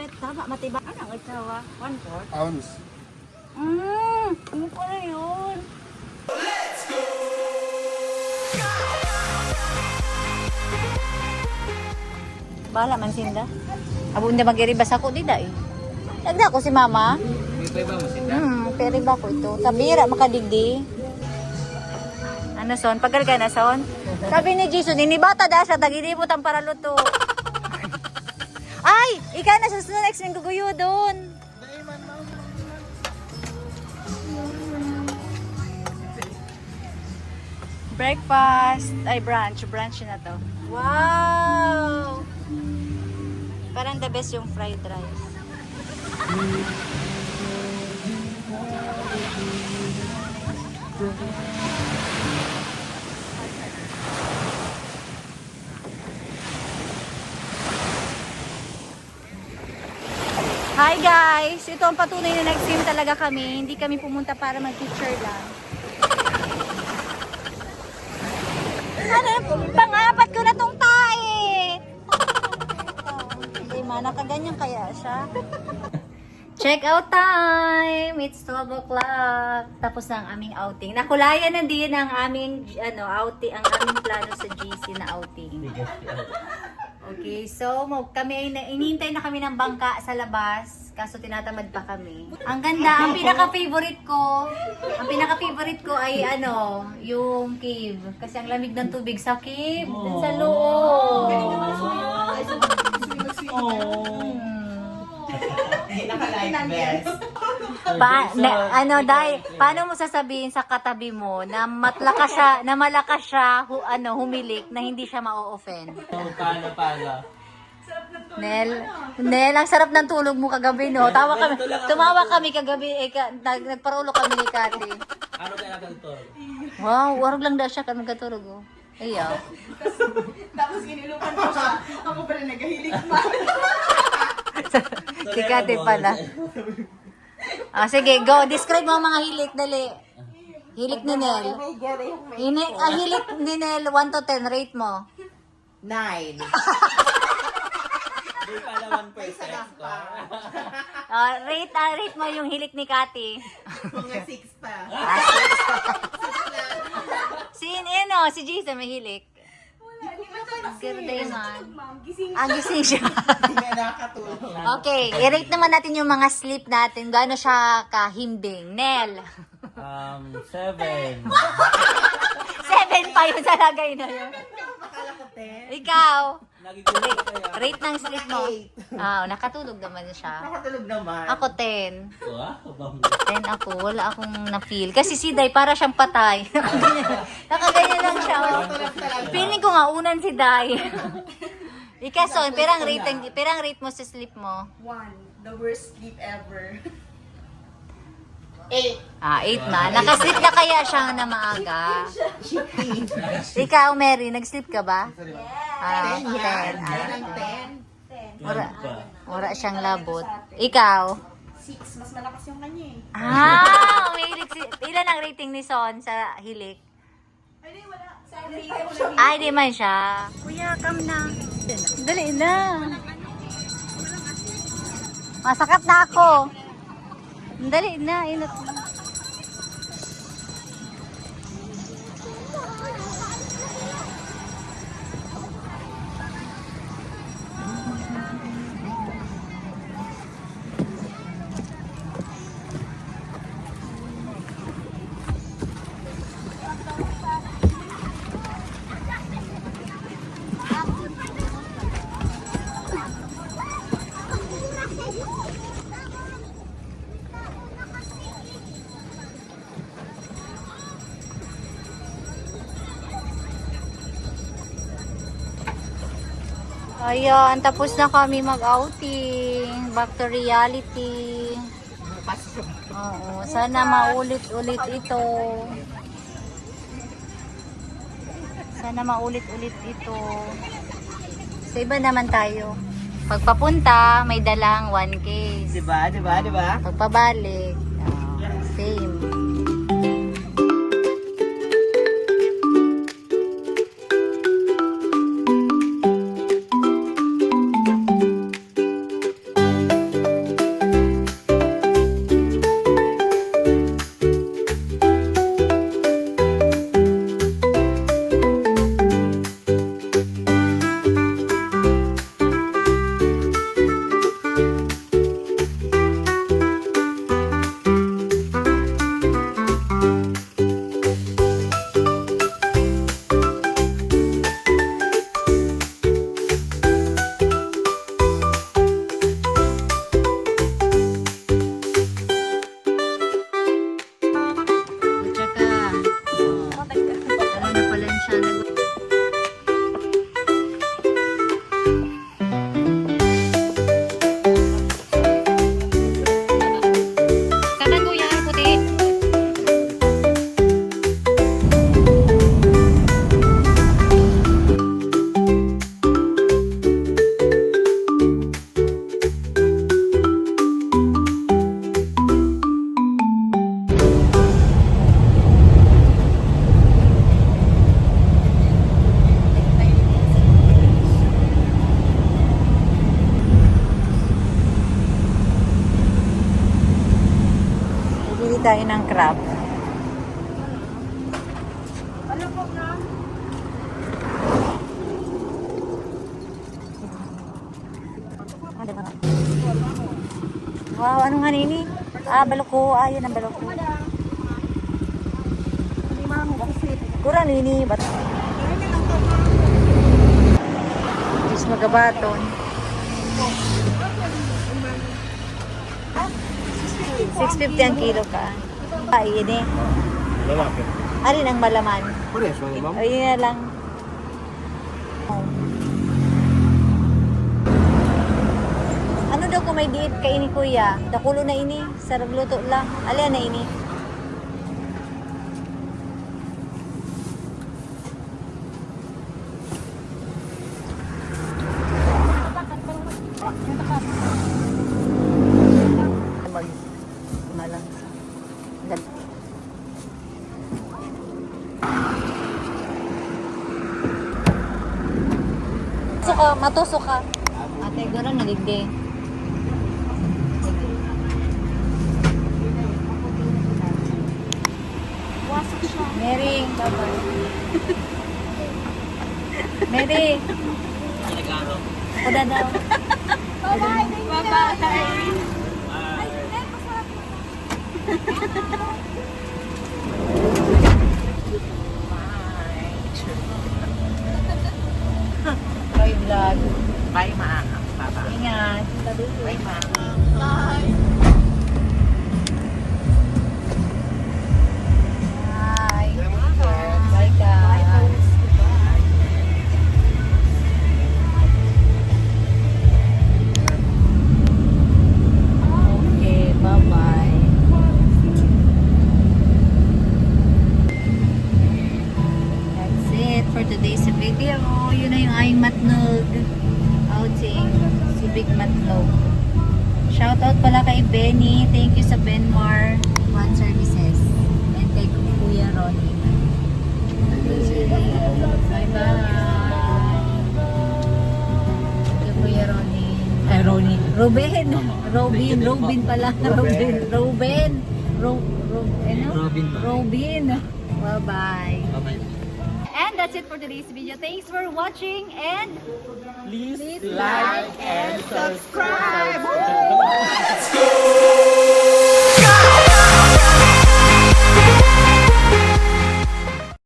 Malupit. Tama, matibay. Ano ang itawa? 1/4? Ounce. Ano pala yun? Bahala man sinda. Abo hindi mag-iribas ako dida eh. Nagda ko si mama. May ba mo sinda? Pero ba ko ito. Tabira makadigdi. Ano son? Pagal ka na son? Sabi ni Jesus, inibata da siya, tagilibot ang paraluto. Ay! Ika na sa sunod next week guguyo doon. Breakfast. Ay, brunch. Brunch na to. Wow! Parang the best yung fried rice. Hi guys! Ito ang patunay na nag-swim talaga kami. Hindi kami pumunta para mag-picture lang. Ano? Pang-apat ko na tong tae! Hindi man, nakaganyan kaya siya. Check out time! It's 12 o'clock. Tapos na ang aming outing. Nakulayan na din ang aming outing, ang aming plano sa GC na outing. Okay, so kami inihintay na kami ng bangka sa labas. Kaso tinatamad pa kami. Ang ganda, ang pinaka-favorite ko ay yung cave. Kasi ang lamig ng tubig sa cave, dun sa loob. Naka-life vest. Paano mo sasabihin sa katabi mo na malakas siya humilik na hindi siya ma-offend? Paano? Nel, ang sarap ng tulog mo kagabi, no? Tumawa kami kagabi, nagparulo kami ni Kati. Ano kaya nagtulog? Wow, warog lang daw siya kami katulog, oh. Ayaw. Tapos ginilupan ko siya. Ako pala nagahilig pa. Si Kati pala. Sige, go. Describe mo ang mga hilik, dali. Hilik ni Nel. Hilik ni Nel, 1 to 10, rate mo. 9. Di pala 1% ko. Rate mo yung hilik ni Kati. Mga 6 pa. Si Jason may hilik. Ganda yun, man. Gising Gising siya. Hindi nga nakakatulog. Okay, i-rate naman natin yung mga sleep natin. Gaano siya kahimbing. Nel. 7. 7 pa yun sa lagay na yun. Akala ko 10. Ikaw, Nagigulog kaya. rate ng sleep mo. Nakatulog naman siya. Nakatulog naman. Ako 10. Wow, bang 10 ako. Wala akong na-feel. Kasi si Day, para siyang patay. Nakaganyan lang siya. Oh. Feeling ko nga, unan si Day. Ikaw, Son, pirang rate mo sa sleep mo? 1. The worst sleep ever. 8 na. Nakasleep na kaya siya na maaga. Ikaw, Mary, nag-sleep ka ba? 10 yan. 10. Wala siyang labot. Ikaw? 6. Mas malakas yung kanya eh. Umihilig ilan ang rating ni Son sa hilik? Ay, wala. Sa Ay, di man siya. Kuya, come na. Dali na. Masakat na ako. Dali na. Inot na. Ayan, tapos na kami mag-outing. Back to reality. Oo, sana maulit-ulit ito. Sa iba naman tayo. Pagpapunta, may dalang 1 case. Diba? Pagpabalik, same. tayo ng crab. Ano po na? Wow, ano nga nini? Baloko. Yun ang baloko. Kurang nini. Ba't? Diyos magabaton. 650 ang kilo ka. Ini. Lalaki. Alin ang malaman? Pares lang, ma'am. Ayun na lang. Ano daw kung may diet ka ini kuya? Dakulo na ini. Sarap luto lang. Alin na ini? Malang. Matusok ka. Ate, gano'n naligdi. Mary, bye-bye. Mary. Regalo. Ako na daw. Bye-bye! Bye-bye! Bye vlog. Bye, ma. Bye-bye. Ingat. Bye, ma. Bye! Bye. Bye guys. Okay, bye-bye. That's it for today's video. Yun na yung aking matnog outing. Si Big Matnog. Shoutout pala kay Benny. Thank you sa Benmar One Services. And kay Kuya Ronnie. Bye-bye. Kay Kuya Ronnie. Ay, Ronnie. Ruben. Robin pala. Ruben. Ano? Robin ba? Robin. Bye-bye. Bye-bye. And that's it for today's video. Thanks for watching and Please like and subscribe.